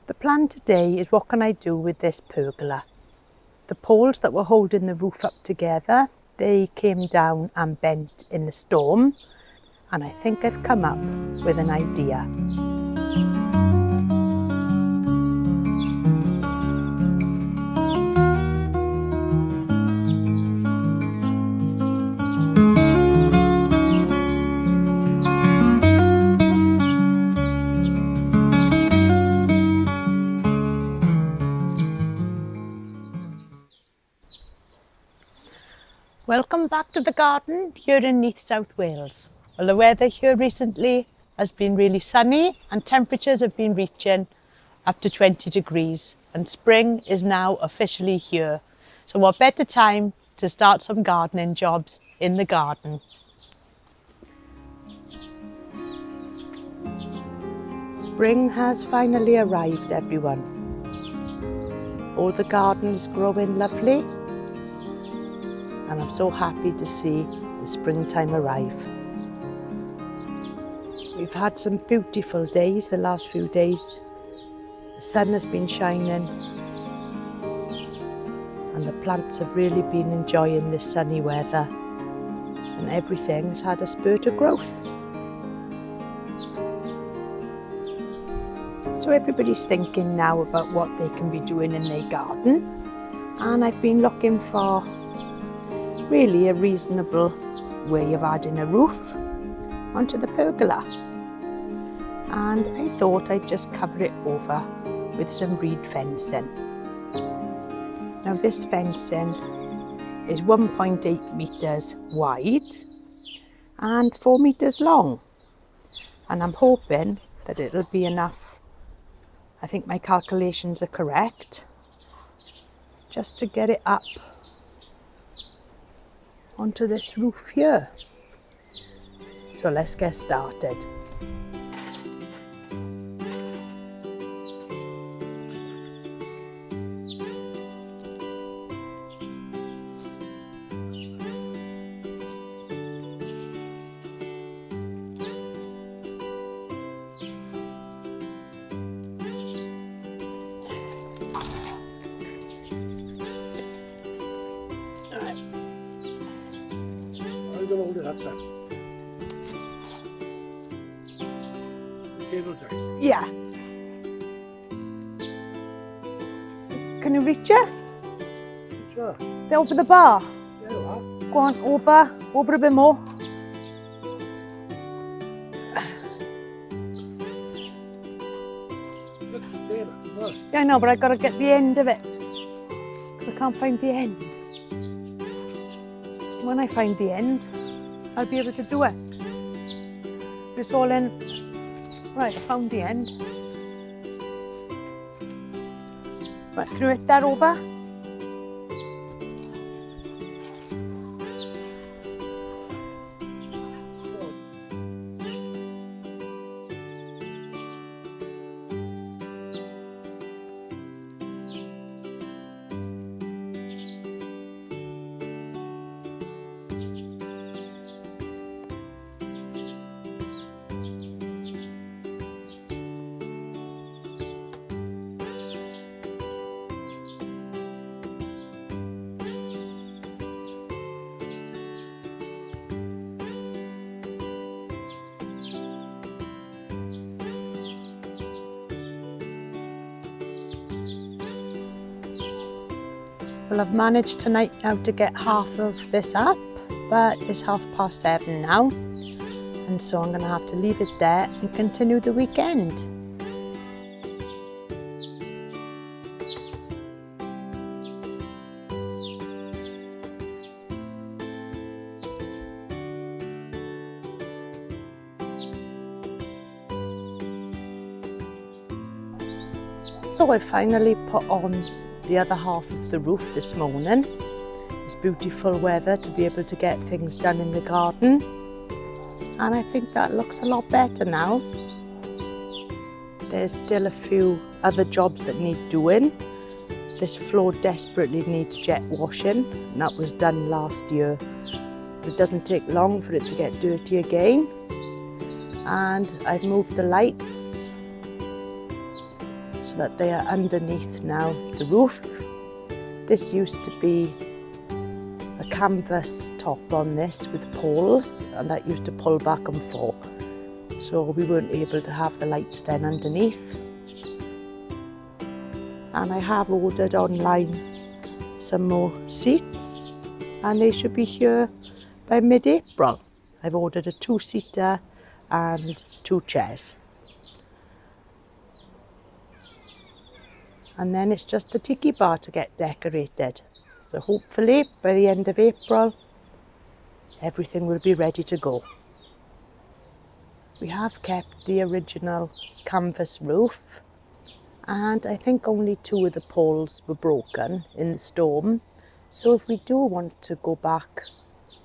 The plan today is what can I do with this pergola. The poles that were holding the roof up together, they came down and bent in the storm, and I think I've come up with an idea. Welcome back to the garden here in Neath, South Wales. Well, the weather here recently has been really sunny and temperatures have been reaching up to 20 degrees and spring is now officially here. So what better time to start some gardening jobs in the garden. Spring has finally arrived, everyone. All the garden's growing lovely. And I'm so happy to see the springtime arrive. We've had some beautiful days the last few days. The sun has been shining and the plants have really been enjoying this sunny weather and everything's had a spurt of growth. So everybody's thinking now about what they can be doing in their garden, and I've been looking for really a reasonable way of adding a roof onto the pergola, and I thought I'd just cover it over with some reed fencing. Now this fencing is 1.8 metres wide and 4 metres long, and I'm hoping that it'll be enough, I think my calculations are correct, just to get it up onto this roof here. So let's get started. Hold it up there. The cables are. Yeah. Can you reach it? Sure. They're over the bar. There you are. Go on, over a bit more. Look, there. Look. Yeah, I know, but I gotta get the end of it. I can't find the end. When I find the end, I'll be able to do it. It's all in. Right, I found the end. Right, can you hit that over? Well, I've managed tonight now to get half of this up, but it's 7:30 now, and so I'm going to have to leave it there and continue the weekend. So I finally put on the other half of the roof this morning. It's beautiful weather to be able to get things done in the garden, and I think that looks a lot better now. There's still a few other jobs that need doing. This floor desperately needs jet washing, and that was done last year. It doesn't take long for it to get dirty again. And I've moved the lights so that they are underneath now the roof. This used to be a canvas top on this with poles, and that used to pull back and forth, so we weren't able to have the lights then underneath. And I have ordered online some more seats, and they should be here by mid-April. I've ordered a 2-seater and 2 chairs. And then it's just the tiki bar to get decorated. So hopefully by the end of April, everything will be ready to go. We have kept the original canvas roof, and I think only 2 of the poles were broken in the storm. So if we do want to go back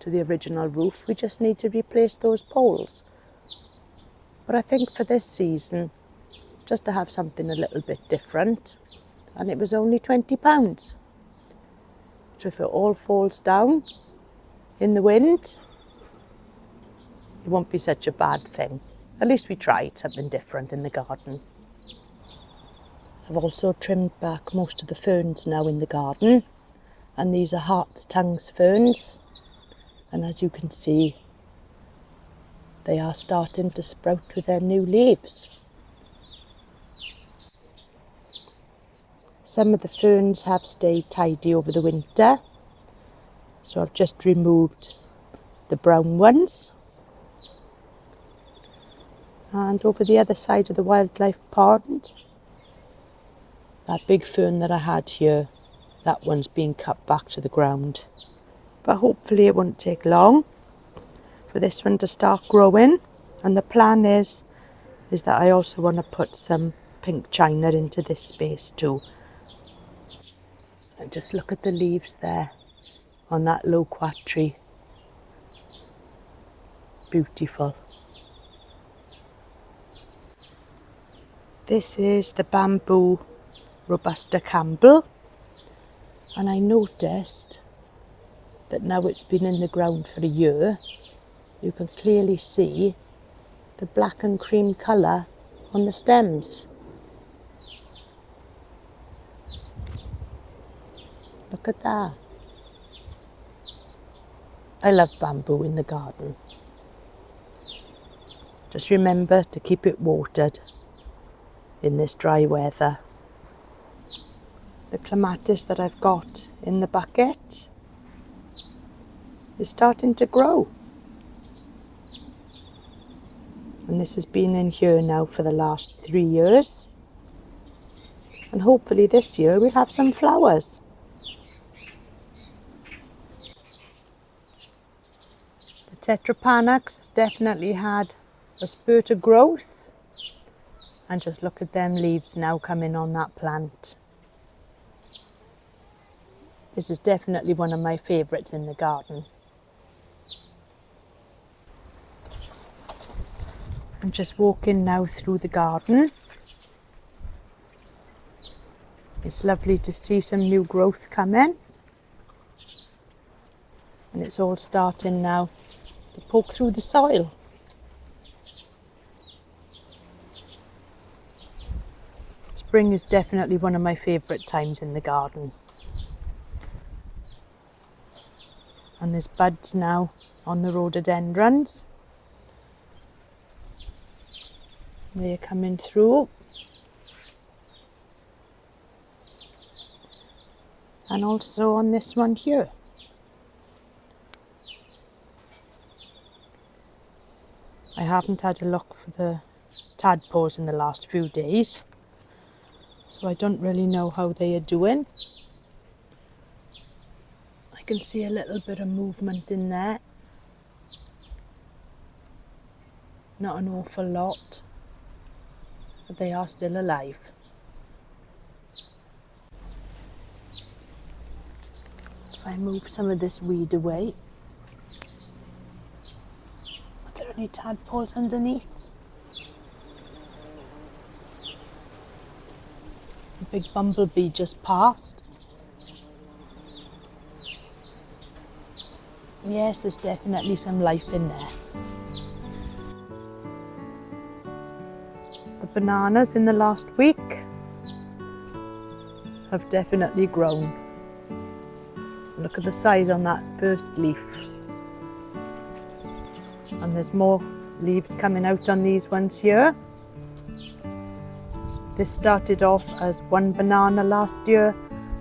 to the original roof, we just need to replace those poles. But I think for this season, just to have something a little bit different, and it was only £20. So if it all falls down in the wind, it won't be such a bad thing. At least we tried something different in the garden. I've also trimmed back most of the ferns now in the garden, and these are heart's tongues ferns, and as you can see, they are starting to sprout with their new leaves. Some of the ferns have stayed tidy over the winter, so I've just removed the brown ones. And over the other side of the wildlife pond, that big fern that I had here, that one's being cut back to the ground. But hopefully it won't take long for this one to start growing. And the plan is that I also want to put some pink china into this space too. And just look at the leaves there on that loquat tree. Beautiful. This is the bamboo Robusta Campbell, and I noticed that now it's been in the ground for a year, you can clearly see the black and cream colour on the stems. Look at that. I love bamboo in the garden. Just remember to keep it watered in this dry weather. The clematis that I've got in the bucket is starting to grow. And this has been in here now for the last 3 years. And hopefully this year we'll have some flowers. The Tetrapanax has definitely had a spurt of growth. And just look at them leaves now coming on that plant. This is definitely one of my favourites in the garden. I'm just walking now through the garden. It's lovely to see some new growth come in. And it's all starting now to poke through the soil. Spring is definitely one of my favourite times in the garden. And there's buds now on the rhododendrons. They're coming through. And also on this one here. I haven't had a look for the tadpoles in the last few days, so I don't really know how they are doing. I can see a little bit of movement in there. Not an awful lot, but they are still alive. If I move some of this weed away. Are there any tadpoles underneath? A big bumblebee just passed. Yes, there's definitely some life in there. The bananas in the last week have definitely grown. Look at the size on that first leaf. And there's more leaves coming out on these ones here. This started off as one banana last year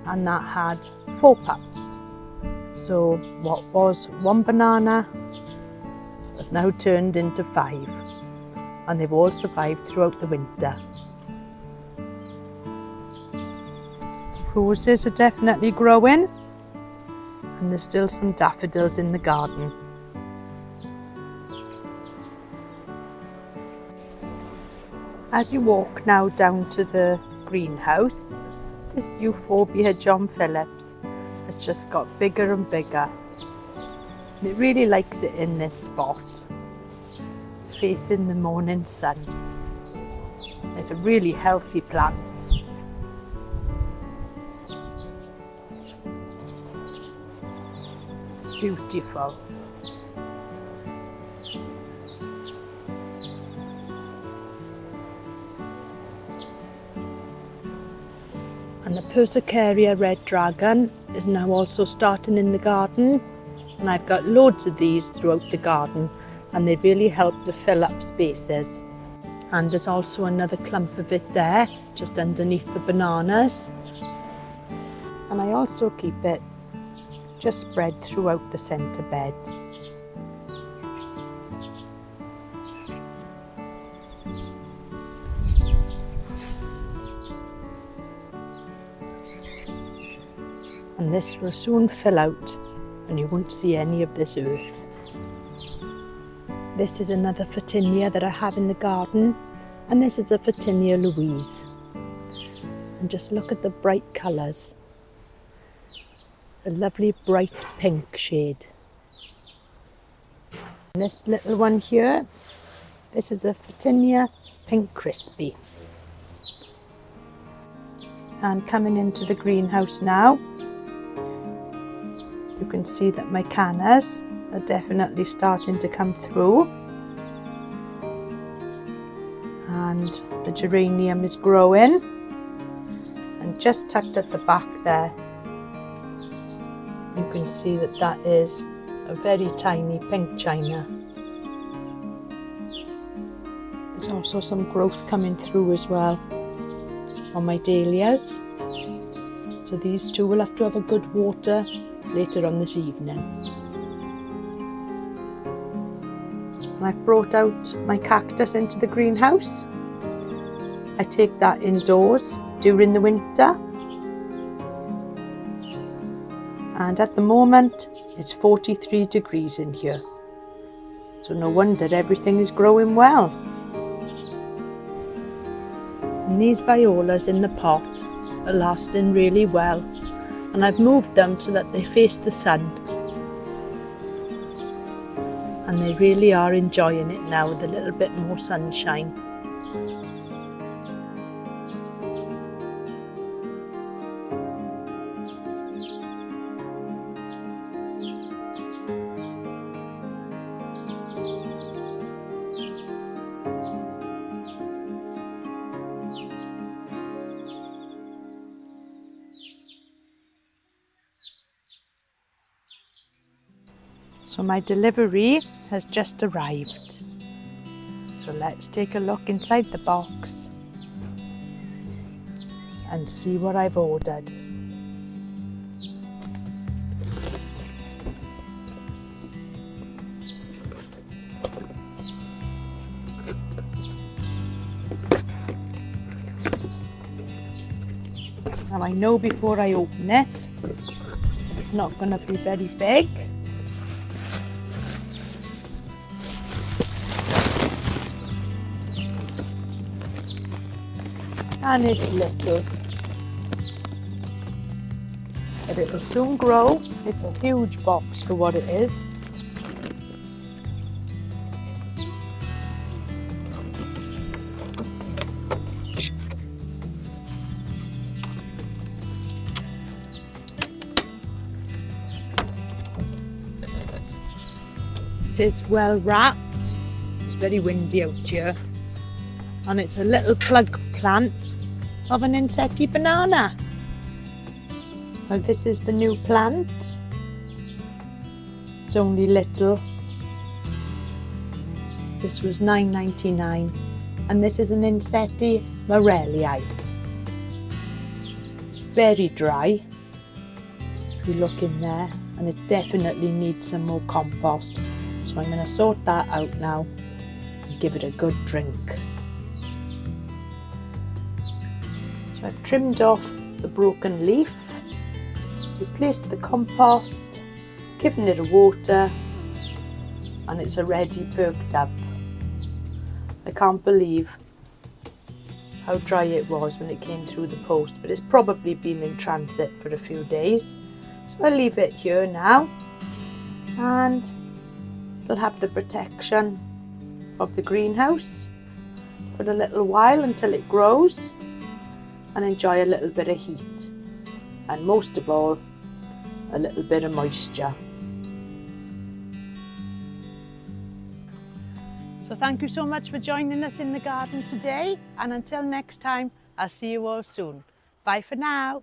and that had 4 pups. So what was one banana has now turned into 5, and they've all survived throughout the winter. Roses are definitely growing, and there's still some daffodils in the garden. As you walk now down to the greenhouse, this Euphorbia John Phillips has just got bigger and bigger. And it really likes it in this spot, facing the morning sun. It's a really healthy plant. Beautiful. And the Persicaria red dragon is now also starting in the garden, and I've got loads of these throughout the garden, and they really help to fill up spaces. And there's also another clump of it there, just underneath the bananas. And I also keep it just spread throughout the centre beds. And this will soon fill out and you won't see any of this earth. This is another Photinia that I have in the garden, and this is a Photinia Louise. And just look at the bright colours. A lovely bright pink shade. And this little one here, this is a Photinia Pink Crispy. And coming into the greenhouse now, you can see that my cannas are definitely starting to come through, and the geranium is growing, and just tucked at the back there you can see that that is a very tiny pink china. There's also some growth coming through as well on my dahlias, so these two will have to have a good water later on this evening. And I've brought out my cactus into the greenhouse. I take that indoors during the winter, and at the moment it's 43 degrees in here, so no wonder everything is growing well. And these violas in the pot are lasting really well, and I've moved them so that they face the sun, and they really are enjoying it now with a little bit more sunshine. So my delivery has just arrived. So let's take a look inside the box and see what I've ordered. Now I know before I open it, it's not going to be very big. And it's little, but it will soon grow. It's a huge box for what it is. It is well wrapped. It's very windy out here, and it's a little plug plant of an insecty banana. Well, this is the new plant. It's only little. This was $9.99, and this is an Insetti Morellii. It's very dry, if you look in there, and it definitely needs some more compost. So I'm going to sort that out now and give it a good drink. So I've trimmed off the broken leaf, replaced the compost, given it a water, and it's already perked up. I can't believe how dry it was when it came through the post, but it's probably been in transit for a few days. So I'll leave it here now, and they'll have the protection of the greenhouse for a little while until it grows, and enjoy a little bit of heat, and most of all, a little bit of moisture. So thank you so much for joining us in the garden today, and until next time, I'll see you all soon. Bye for now.